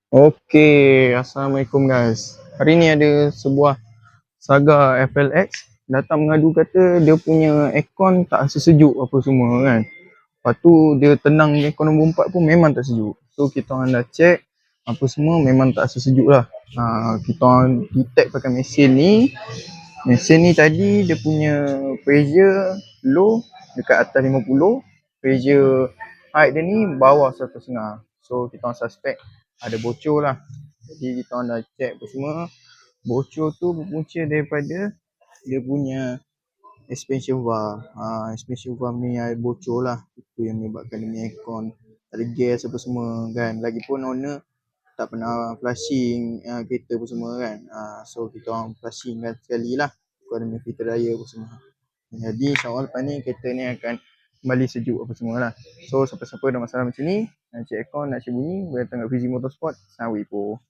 Okay, Assalamualaikum guys. Hari ni ada sebuah saga FLX datang mengadu kata dia punya aircon tak rasa sejuk apa semua kan. Lepas tu dia tenang aircon nombor 4 pun memang tak sejuk. So kita orang dah check apa semua memang tak rasa sejuk lah. Kita orang detect pakai mesin ni. Mesin ni tadi dia punya pressure low dekat atas 50, pressure high dia ni bawah 1.5. So kita orang suspect ada bocor lah. Jadi kita orang dah check apa semua. Bocor tu berpunca daripada dia punya expansion valve. Expansion valve ni ada bocor lah. Itu yang menyebabkan dia punya aircon ada gas apa semua kan. Lagipun owner tak pernah flushing kereta apa semua kan. So kita orang flushing kan sekali lah. Kau ada filter raya apa semua. Jadi insyaAllah lepas ni kereta ni akan kembali sejuk apa semua lah. So siapa-siapa ada masalah macam ni, nak cek aircon, nak cek bunyi, boleh datang kat Fizi Motorsport, Sawi po.